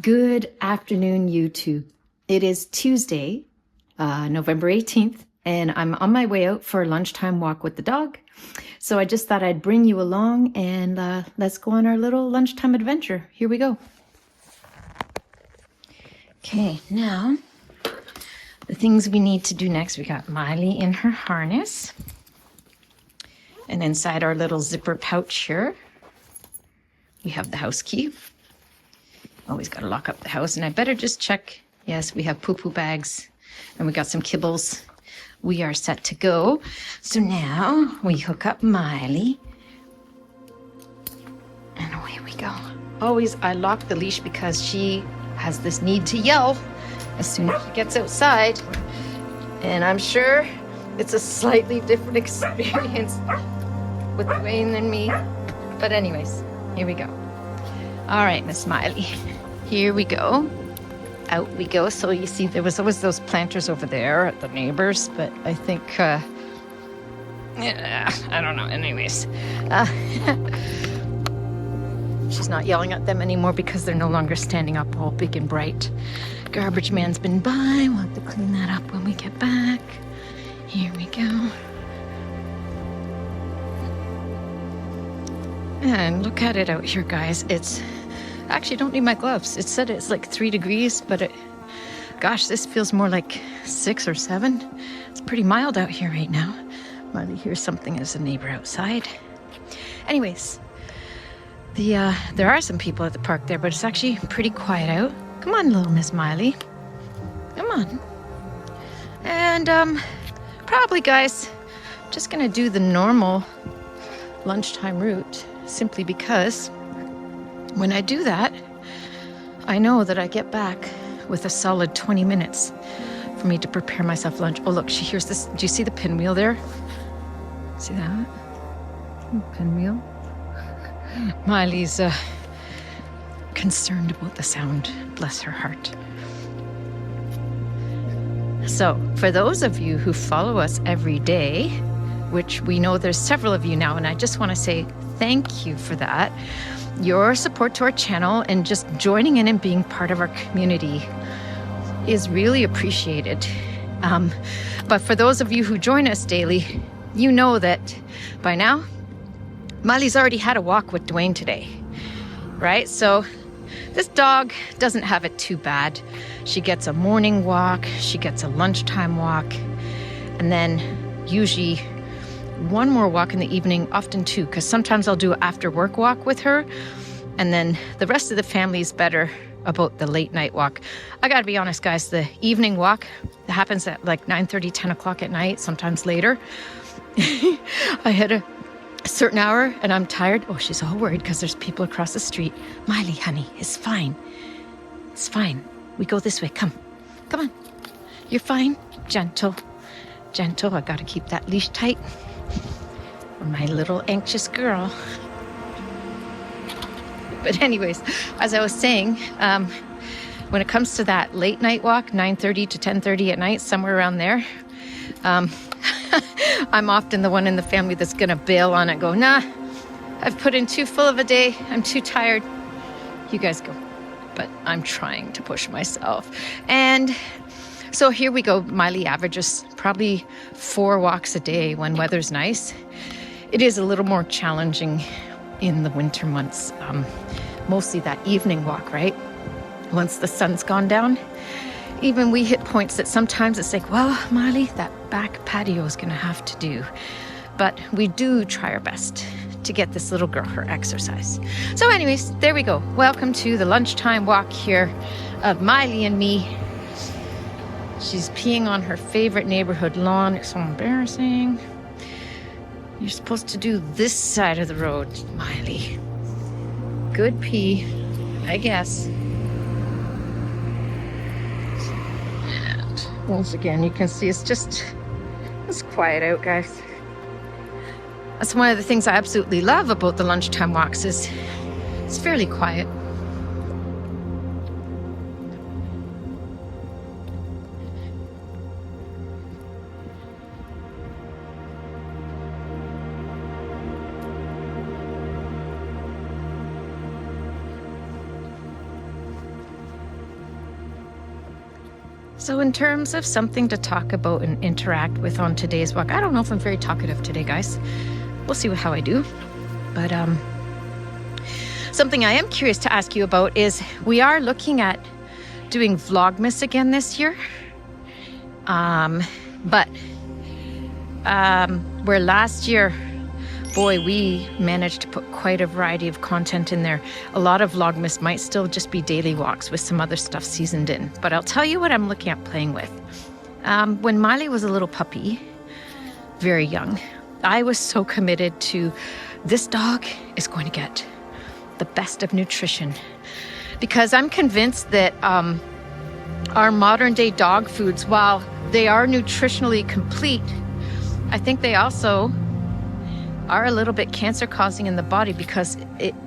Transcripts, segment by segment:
Good afternoon, YouTube. It is Tuesday, November 18th, and I'm on my way out for a lunchtime walk with the dog. So I just thought I'd bring you along and let's go on our little lunchtime adventure. Here we go. Okay, now the things we need to do next. We got Miley in her harness. And inside our little zipper pouch here, we have the house key. Always got to lock up the house, and I better just check. Yes, we have poo-poo bags, and we got some kibbles. We are set to go. So now we hook up Miley, and away we go. Always, I lock the leash because she has this need to yell as soon as she gets outside, and I'm sure it's a slightly different experience with Dwayne than me. But anyways, here we go. All right, Miss Miley. Here we go. Out we go. So you see, there was always those planters over there at the neighbors, but I think, I don't know. Anyways, she's not yelling at them anymore because they're no longer standing up all big and bright. Garbage man's been by. We'll have to clean that up when we get back. Here we go. And look at it out here, guys. It's actually, don't need my gloves. It said it's like 3 degrees, but gosh, this feels more like 6 or 7. It's pretty mild out here right now. Miley hears something as a neighbor outside. Anyways, there are some people at the park there, but it's actually pretty quiet out. Come on, little Miss Miley. Come on. And probably, guys, just gonna do the normal lunchtime route, simply because when I do that, I know that I get back with a solid 20 minutes for me to prepare myself lunch. Oh, look, she hears this. Do you see the pinwheel there? See that? Pinwheel. Miley's concerned about the sound. Bless her heart. So, for those of you who follow us every day, which we know there's several of you now, and I just want to say thank you for that. Your support to our channel and just joining in and being part of our community is really appreciated. But for those of you who join us daily, you know that by now, Miley's already had a walk with Dwayne today, right? So this dog doesn't have it too bad. She gets a morning walk, she gets a lunchtime walk, and then usually one more walk in the evening, often 2, because sometimes I'll do an after work walk with her, and then the rest of the family is better about the late night walk. I gotta be honest, guys, the evening walk that happens at like 9:30, 10 o'clock at night, sometimes later. I had a certain hour and I'm tired. Oh, she's all worried because there's people across the street. Miley, honey, it's fine. It's fine. We go this way. Come on. You're fine. Gentle. I gotta keep that leash tight. My little anxious girl. But anyways, as I was saying, when it comes to that late night walk, 9:30 to 10:30 at night, somewhere around there, I'm often the one in the family that's gonna bail on it, go, nah, I've put in too full of a day, I'm too tired, you guys go. But I'm trying to push myself. And so here we go. Miley averages probably 4 walks a day when weather's nice. It is a little more challenging in the winter months, mostly that evening walk, right? Once the sun's gone down, even we hit points that sometimes it's like, well, Miley, that back patio is gonna have to do. But we do try our best to get this little girl her exercise. So anyways, there we go. Welcome to the lunchtime walk here of Miley and me. She's peeing on her favorite neighborhood lawn. It's so embarrassing. You're supposed to do this side of the road, Miley. Good pee, I guess. And once again, you can see it's quiet out, guys. That's one of the things I absolutely love about the lunchtime walks is it's fairly quiet. So in terms of something to talk about and interact with on today's walk, I don't know if I'm very talkative today, guys. We'll see how I do. But something I am curious to ask you about is we are looking at doing Vlogmas again this year. But where last year, boy, we managed to put quite a variety of content in there. A lot of Vlogmas might still just be daily walks with some other stuff seasoned in. But I'll tell you what I'm looking at playing with. When Miley was a little puppy, very young, I was so committed to this dog is going to get the best of nutrition. Because I'm convinced that our modern day dog foods, while they are nutritionally complete, I think they also are a little bit cancer causing in the body because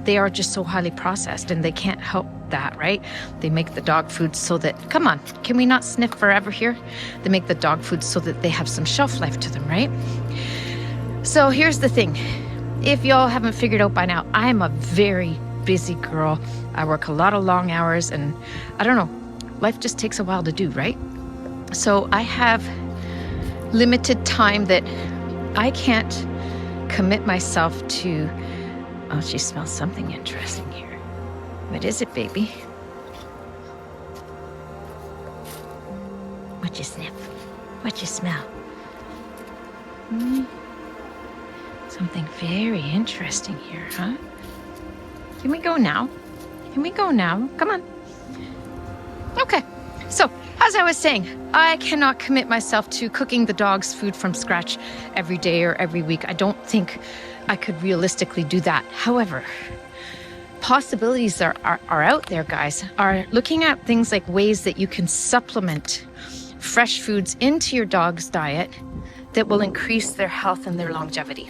they are just so highly processed and they can't help that, right? They make the dog food so that, come on, can we not sniff forever here? They make the dog food so that they have some shelf life to them, right? So here's the thing. If y'all haven't figured out by now, I am a very busy girl. I work a lot of long hours and I don't know, life just takes a while to do, right? So I have limited time that I can't commit myself to. Oh, she smells something interesting here. What is it, baby? What you sniff? What you smell? Something very interesting here, huh? Can we go now? Can we go now? Come on. Okay, so as I was saying, I cannot commit myself to cooking the dog's food from scratch every day or every week. I don't think I could realistically do that. However, possibilities are out there, guys, are looking at things like ways that you can supplement fresh foods into your dog's diet that will increase their health and their longevity.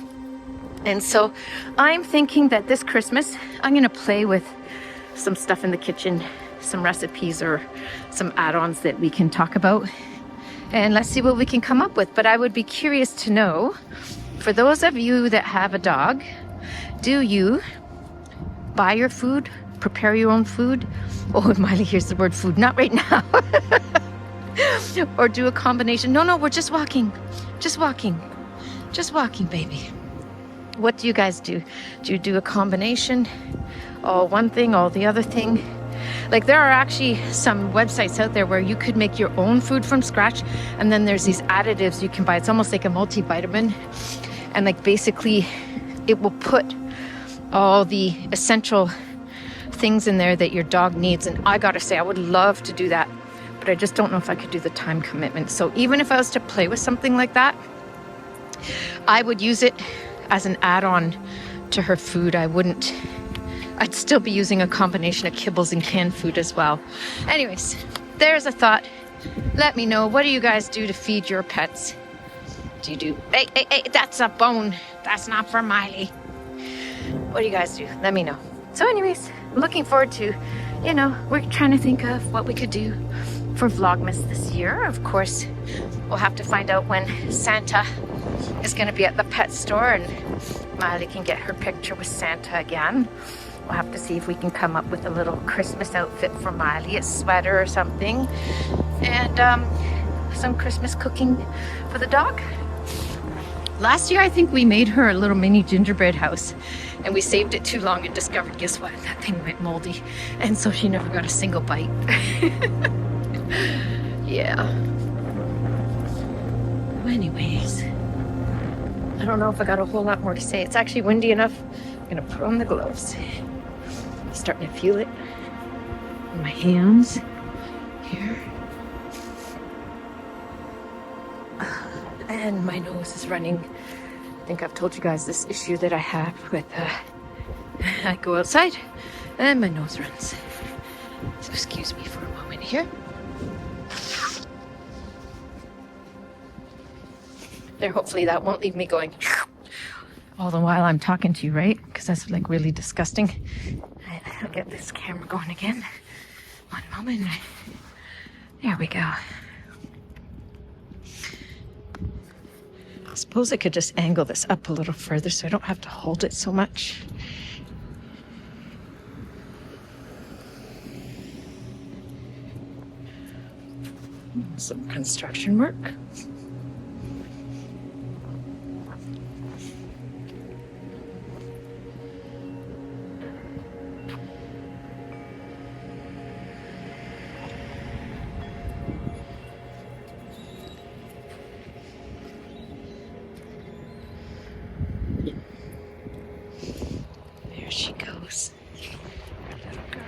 And so I'm thinking that this Christmas, I'm going to play with some stuff in the kitchen, some recipes or some add-ons that we can talk about. And let's see what we can come up with. But I would be curious to know, for those of you that have a dog, do you buy your food, prepare your own food? Oh, Miley hears the word food, not right now. Or do a combination. No, we're just walking. Just walking, baby. What do you guys do? Do you do a combination? All one thing, all the other thing? Like there are actually some websites out there where you could make your own food from scratch, and then there's these additives you can buy. It's almost like a multivitamin, and like basically it will put all the essential things in there that your dog needs. And I gotta say, I would love to do that, but I just don't know if I could do the time commitment. So even if I was to play with something like that, I would use it as an add-on to her food. I'd still be using a combination of kibbles and canned food as well. Anyways, there's a thought. Let me know, what do you guys do to feed your pets? Do you do, hey, that's a bone. That's not for Miley. What do you guys do? Let me know. So anyways, I'm looking forward to, we're trying to think of what we could do for Vlogmas this year. Of course, we'll have to find out when Santa is going to be at the pet store and Miley can get her picture with Santa again. We'll have to see if we can come up with a little Christmas outfit for Miley, a sweater or something, and some Christmas cooking for the dog. Last year, I think we made her a little mini gingerbread house, and we saved it too long and discovered, guess what? That thing went moldy, and so she never got a single bite. Yeah. Anyways, I don't know if I got a whole lot more to say. It's actually windy enough. I'm gonna put on the gloves. Starting to feel it in my hands here. And my nose is running. I think I've told you guys this issue that I have with, I go outside and my nose runs. So excuse me for a moment here. There, hopefully that won't leave me going all the while I'm talking to you, right? Because that's like really disgusting. I'll get this camera going again. One moment. There we go. I suppose I could just angle this up a little further so I don't have to hold it so much. Some construction work. There she goes. Little girl.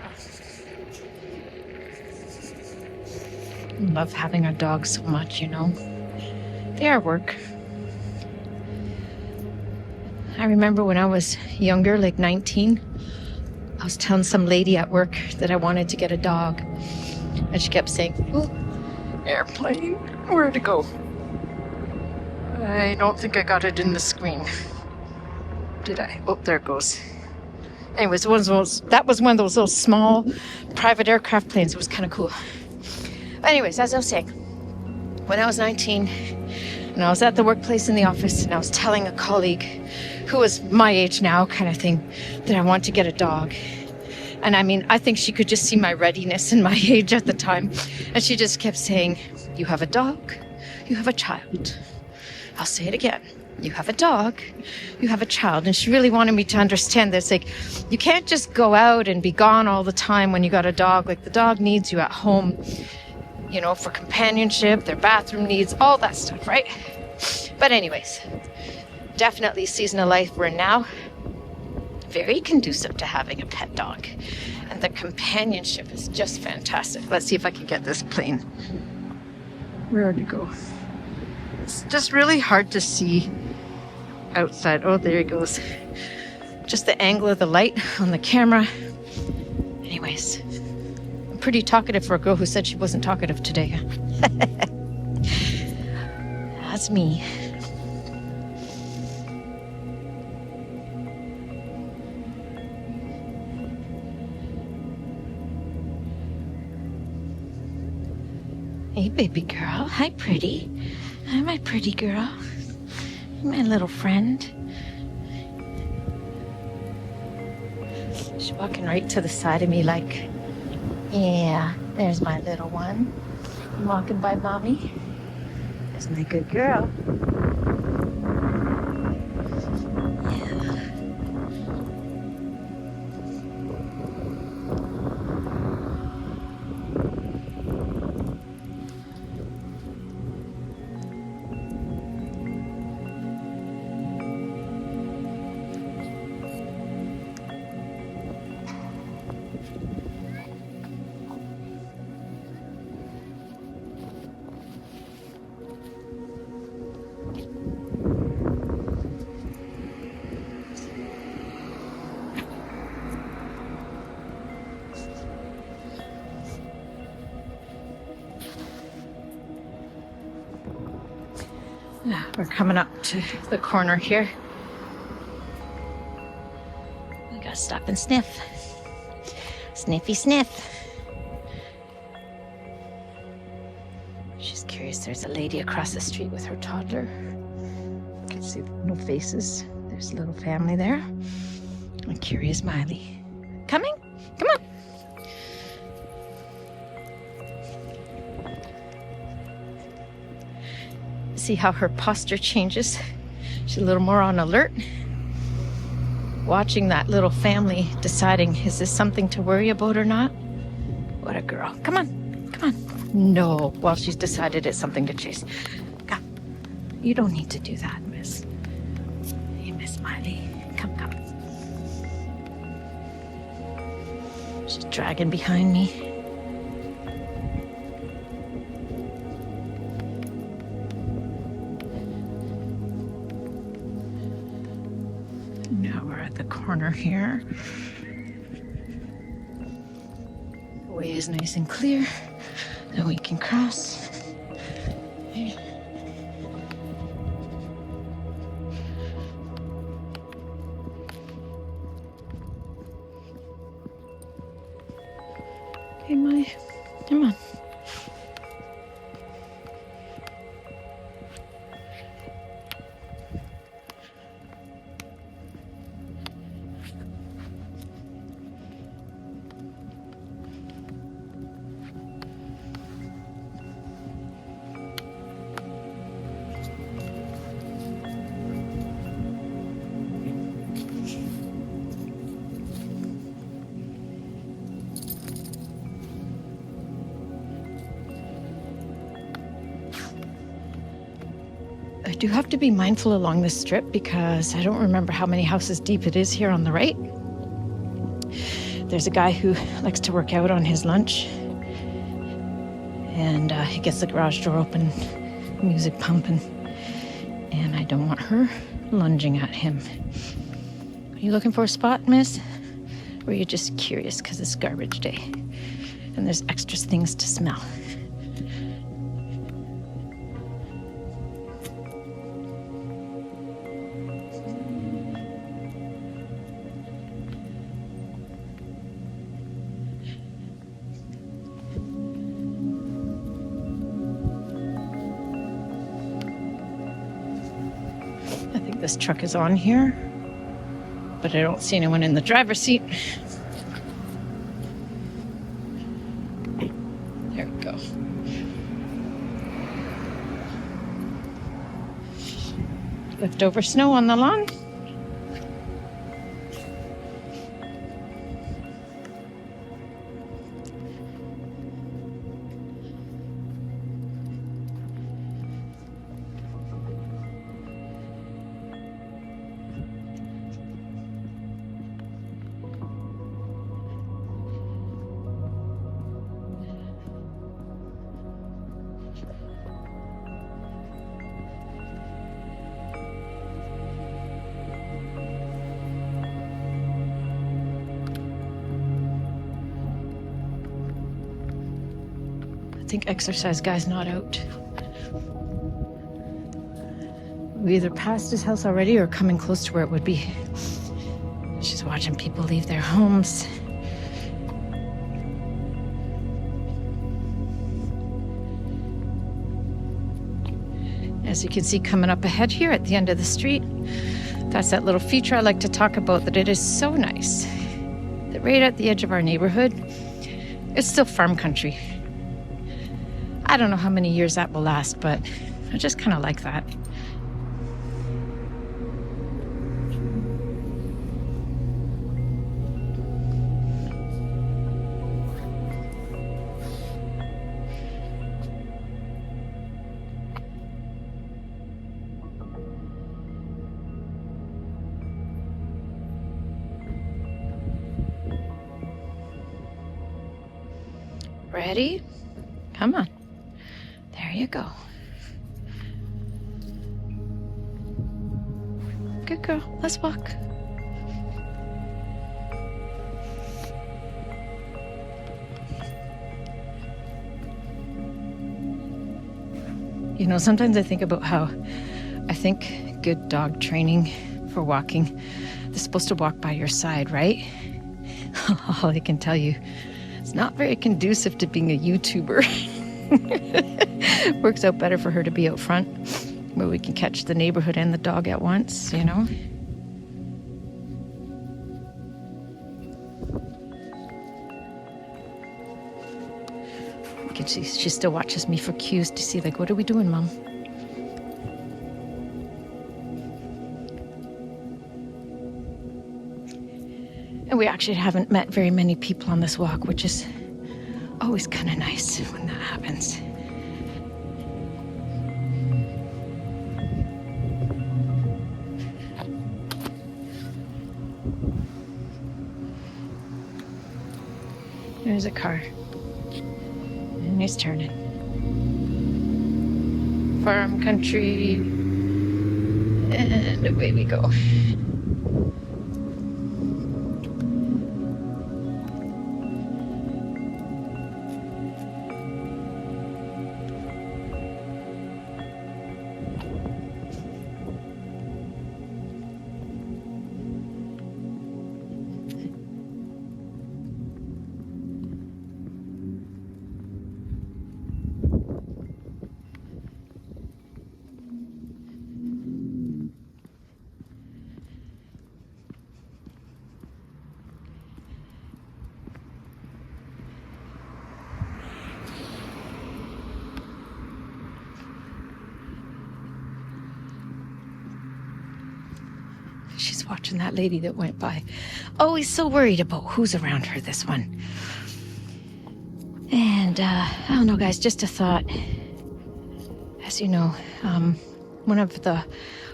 Love having our dogs so much, you know. They are work. I remember when I was younger, like 19, I was telling some lady at work that I wanted to get a dog. And she kept saying, "Oh, airplane, where'd it go?" I don't think I got it in the screen. Did I? Oh, there it goes. Anyways, that was one of those little small private aircraft planes. It was kind of cool. Anyways, as I was saying, when I was 19, and I was at the workplace in the office, and I was telling a colleague who was my age now, kind of thing, that I want to get a dog. And I mean, I think she could just see my readiness and my age at the time. And she just kept saying, "You have a dog, you have a child." I'll say it again. You have a dog, you have a child. And she really wanted me to understand this. Like, you can't just go out and be gone all the time when you got a dog. Like, the dog needs you at home, you know, for companionship, their bathroom needs, all that stuff, right? But anyways, definitely season of life we're in now, very conducive to having a pet dog. And the companionship is just fantastic. Let's see if I can get this plane. Where'd it go? It's just really hard to see outside. Oh, there he goes. Just the angle of the light on the camera. Anyways, I'm pretty talkative for a girl who said she wasn't talkative today. That's me. Hey, baby girl. Hi, pretty. Hi, my pretty girl. My little friend. She's walking right to the side of me like, yeah, there's my little one. I'm walking by mommy. There's my good girl. We're coming up to the corner here. We gotta stop and sniff. Sniffy sniff. She's curious. There's a lady across the street with her toddler. You can see no faces. There's a little family there. And curious Miley. Coming? Come on. See how her posture changes. She's a little more on alert. Watching that little family, deciding, is this something to worry about or not? What a girl. Come on, come on. No, well, she's decided it's something to chase. Come. You don't need to do that, miss. Hey, Miss Miley. Come, come. She's dragging behind me. Now we're at the corner here. The way is nice and clear. Then we can cross. Okay, Miley, come on. do have to be mindful along this strip because I don't remember how many houses deep it is here on the right. There's a guy who likes to work out on his lunch, and he gets the garage door open, music pumping, and I don't want her lunging at him. Are you looking for a spot, miss? Or are you just curious because it's garbage day and there's extra things to smell? I think this truck is on here, but I don't see anyone in the driver's seat. There we go. Leftover snow on the lawn. I think exercise guy's not out. We either passed his house already or coming close to where it would be. She's watching people leave their homes. As you can see coming up ahead here at the end of the street, that's that little feature I like to talk about, that it is so nice that right at the edge of our neighborhood, it's still farm country. I don't know how many years that will last, but I just kind of like that. Ready? Come on. There you go. Good girl. Let's walk. You know, sometimes I think about how I think good dog training for walking, they're supposed to walk by your side, right? All I can tell you, it's not very conducive to being a YouTuber. Works out better for her to be out front, where we can catch the neighborhood and the dog at once, you know? She still watches me for cues to see, like, what are we doing, Mom? And we actually haven't met very many people on this walk, which is always kind of nice when that happens. There's a car. And he's turning. Farm country. And away we go. She's watching that lady that went by. Always so worried about who's around her, this one. And, I don't know, guys, just a thought. As you know, one of the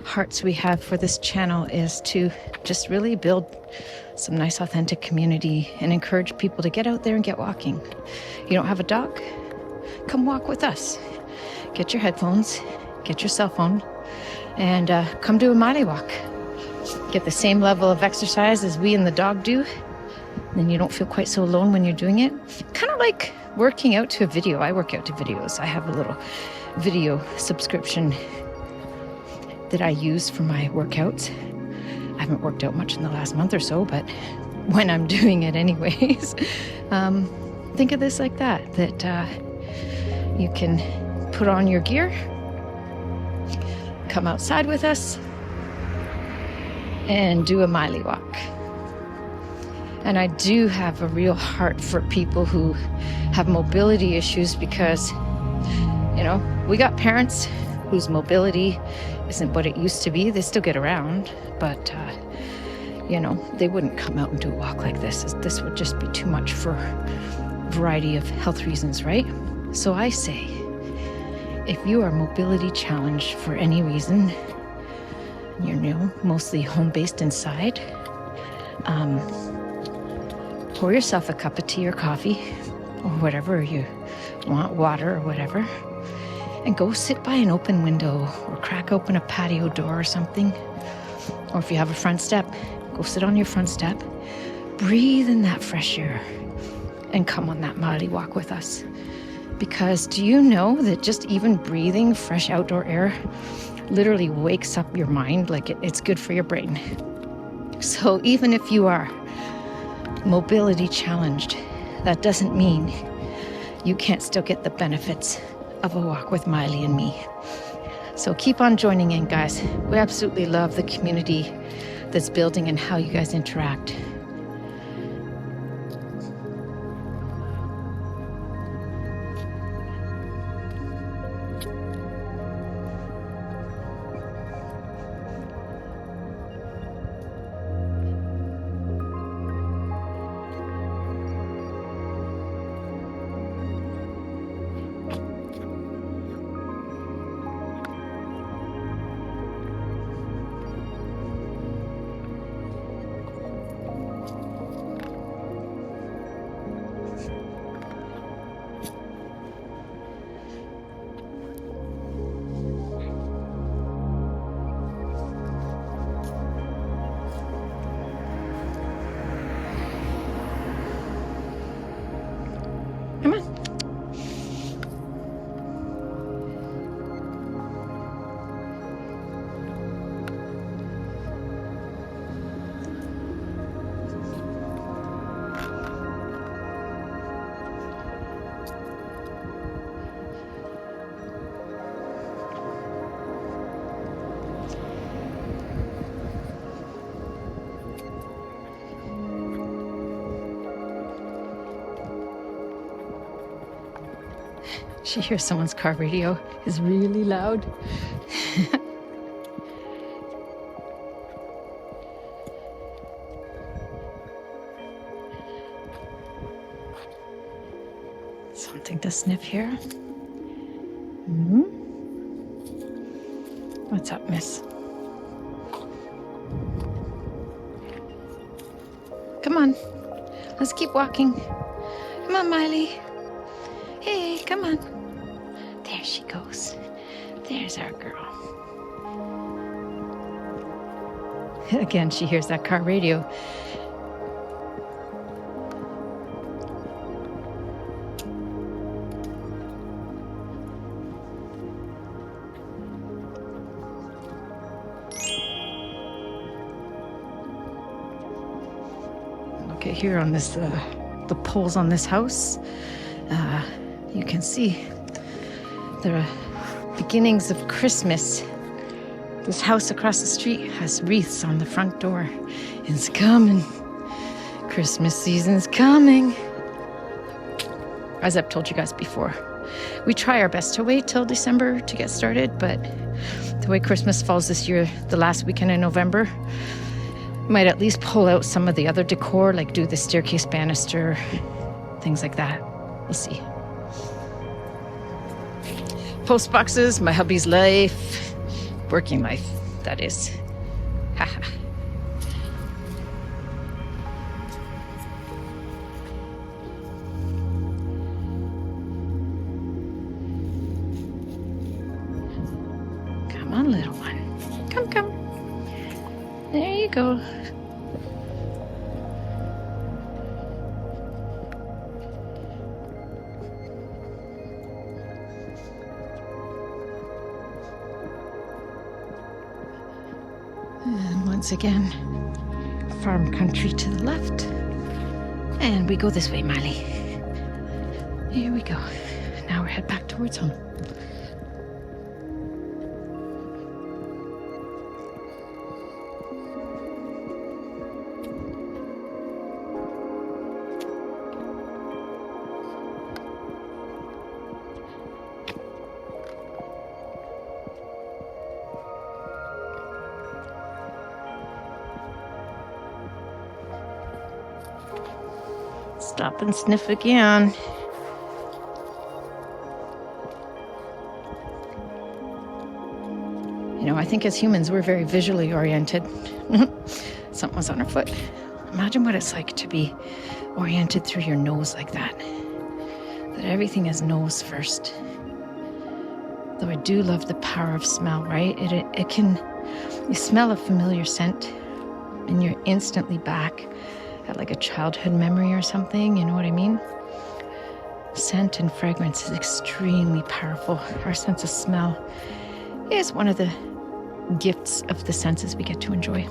hearts we have for this channel is to just really build some nice authentic community and encourage people to get out there and get walking. You don't have a dog? Come walk with us. Get your headphones, get your cell phone, and come do a Miley walk. Get the same level of exercise as we and the dog do. Then you don't feel quite so alone when you're doing it. Kind of like working out to a video. I work out to videos. I have a little video subscription that I use for my workouts. I haven't worked out much in the last month or so, but when I'm doing it anyways, think of this like that you can put on your gear, come outside with us, and do a Miley walk. And I do have a real heart for people who have mobility issues because, you know, we got parents whose mobility isn't what it used to be. They still get around, but, you know, they wouldn't come out and do a walk like this. This would just be too much for a variety of health reasons, right? So I say, if you are mobility challenged for any reason, you're, you know, mostly home-based inside, pour yourself a cup of tea or coffee or whatever you want, water or whatever, and go sit by an open window or crack open a patio door or something. Or if you have a front step, go sit on your front step, breathe in that fresh air, and come on that Miley walk with us. Because do you know that just even breathing fresh outdoor air literally wakes up your mind? Like it's good for your brain. So even if you are mobility challenged, that doesn't mean you can't still get the benefits of a walk with Miley and me. So keep on joining in, guys. We absolutely love the community that's building and how you guys interact. Come on. She hears someone's car radio is really loud. Something to sniff here. What's up, miss? Come on. Let's keep walking. Come on, Miley. Hey, come on. There she goes. There's our girl. Again, she hears that car radio. Okay, here on this, the poles on this house, you can see the beginnings of Christmas. This house across the street has wreaths on the front door. It's coming. Christmas season's coming. As I've told you guys before, we try our best to wait till December to get started, but the way Christmas falls this year, the last weekend in November, might at least pull out some of the other decor, like do the staircase banister, things like that. We'll see. Post boxes, my hubby's life, Working life, that is. Haha. Come on, little one. Come, come. There you go. And once again, farm country to the left. And we go this way, Miley. Here we go. Now we're head back towards home. Stop and sniff again. You know, I think as humans, we're very visually oriented. Something was on her foot. Imagine what it's like to be oriented through your nose like that. That everything is nose first. Though I do love the power of smell, right? It can, you smell a familiar scent and you're instantly back at like a childhood memory or something, you know what I mean? Scent and fragrance is extremely powerful. Our sense of smell is one of the gifts of the senses we get to enjoy.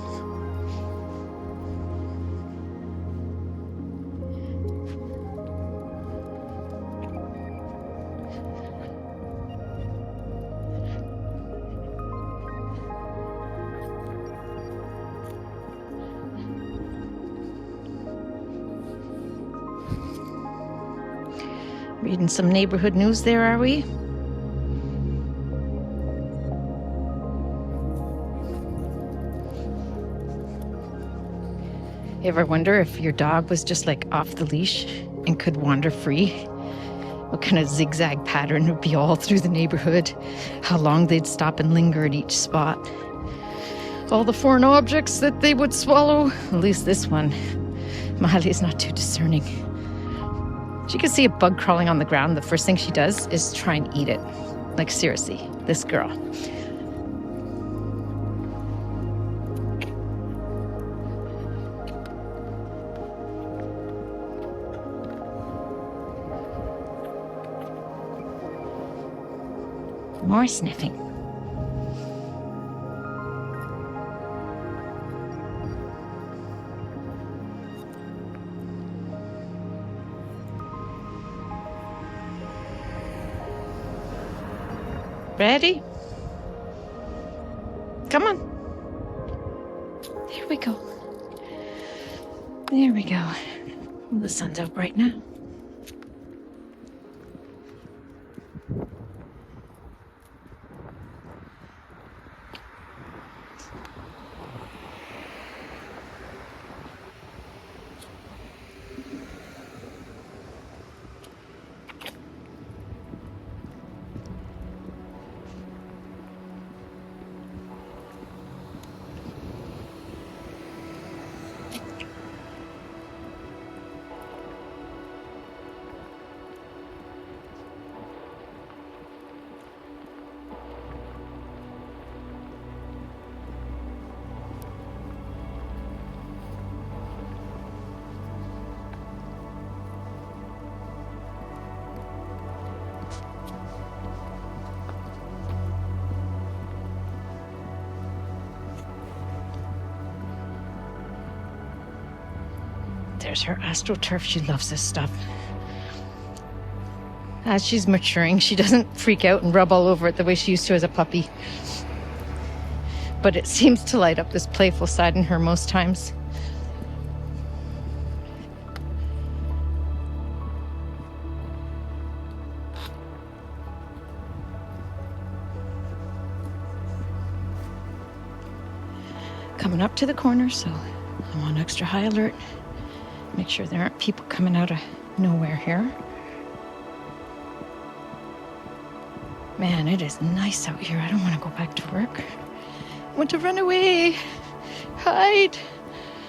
Reading some neighborhood news there, are we? You ever wonder if your dog was just like off the leash and could wander free? What kind of zigzag pattern would be all through the neighborhood? How long they'd stop and linger at each spot? All the foreign objects that they would swallow? At least this one. Miley's not too discerning. She can see a bug crawling on the ground. The first thing she does is try and eat it. Like, seriously, this girl. More sniffing. Ready? Come on. There we go. There we go. Well, the sun's out bright now. There's her astroturf. She loves this stuff. As she's maturing, she doesn't freak out and rub all over it the way she used to as a puppy. But it seems to light up this playful side in her most times. Coming up to the corner, so I'm on extra high alert. Make sure there aren't people coming out of nowhere here. Man, it is nice out here. I don't want to go back to work. Want to run away. Hide.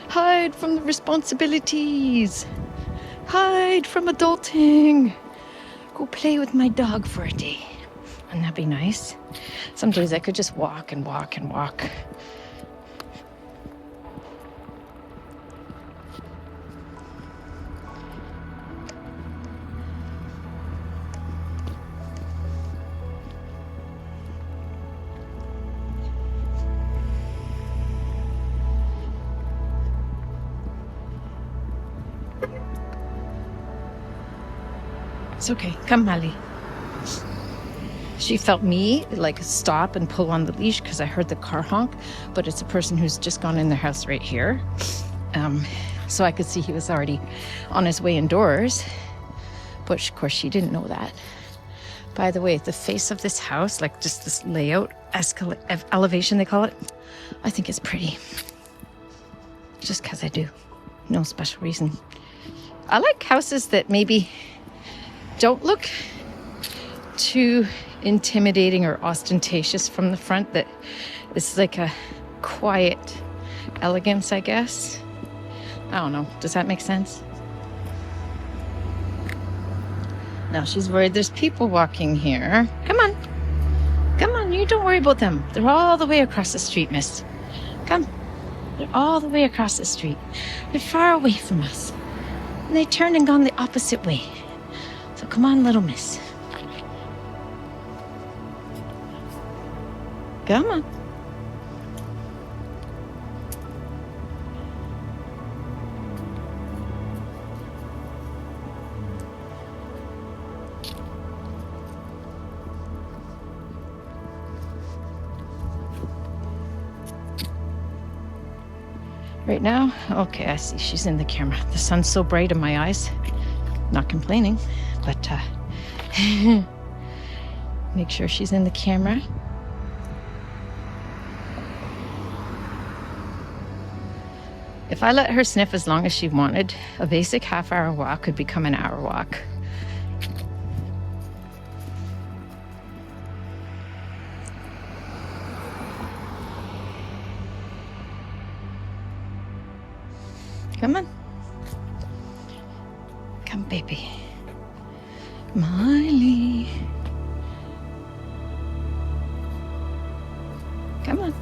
Hide from the responsibilities. Hide from adulting. Go play with my dog for a day. Wouldn't that be nice? Some days I could just walk and walk and walk. It's okay. Come, Miley. She felt me like stop and pull on the leash because I heard the car honk, but it's a person who's just gone in their house right here. So I could see he was already on his way indoors, but of course she didn't know that. By the way, the face of this house, like just this layout, elevation they call it, I think it's pretty. Just because I do. No special reason. I like houses that maybe don't look too intimidating or ostentatious from the front, that it's like a quiet elegance, I guess. I don't know. Does that make sense? Now she's worried there's people walking here. Come on. Come on, you don't worry about them. They're all the way across the street, miss. Come. They're all the way across the street. They're far away from us. And they turned and gone the opposite way. So come on, little miss. Come on. Right now? Okay, I see she's in the camera. The sun's so bright in my eyes. Not complaining, but make sure she's in the camera. If I let her sniff as long as she wanted, a basic half-hour walk could become an hour walk. Come on. Come, baby. Miley. Come on.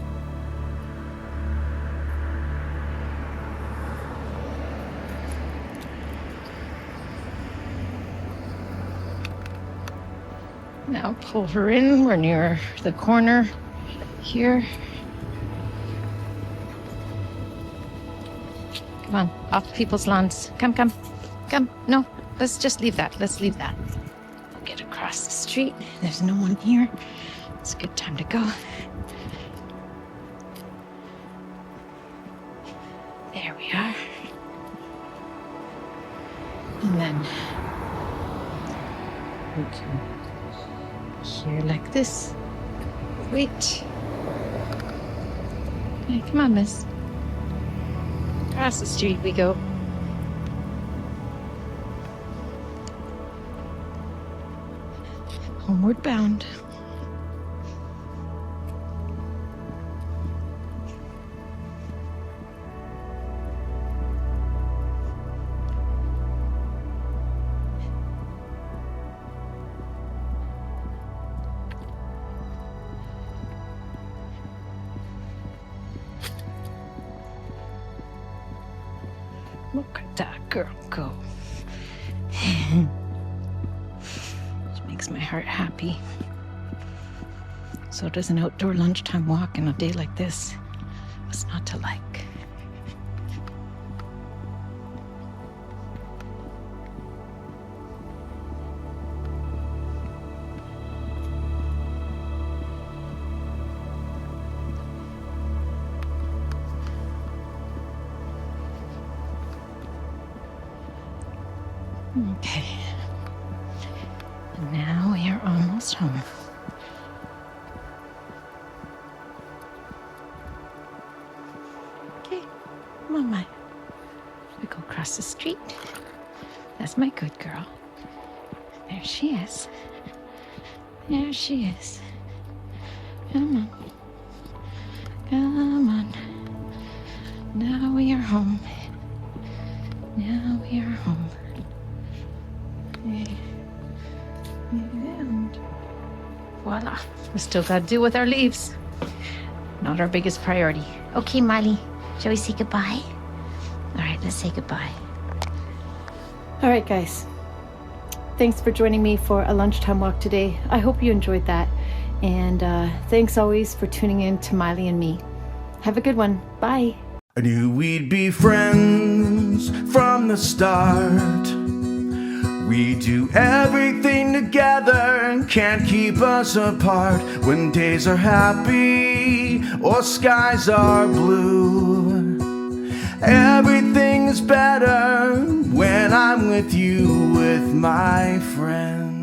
Now pull her in. We're near the corner here. Come on, off people's lawns. Come, come, come. No, let's just leave that. Let's leave that. We'll get across the street. There's no one here. It's a good time to go. There we are. And then we can here like this. Wait. Hey, come on, miss. Across the street we go. Homeward bound. Look at that girl go. It makes my heart happy. So does an outdoor lunchtime walk in a day like this. What's not to like? Okay. And now we are almost home. Okay. Come on, Maya. We go across the street. That's my good girl. There she is. There she is. Come on. Come on. Now we are home. Now we are home. And voila. We still got to deal with our leaves. Not our biggest priority. Okay, Miley, shall we say goodbye? All right, let's say goodbye. All right, guys. Thanks for joining me for a lunchtime walk today. I hope you enjoyed that. And thanks always for tuning in to Miley and me. Have a good one. Bye. I knew we'd be friends from the start. We do everything together and can't keep us apart. When days are happy or skies are blue, everything is better when I'm with you, with my friends.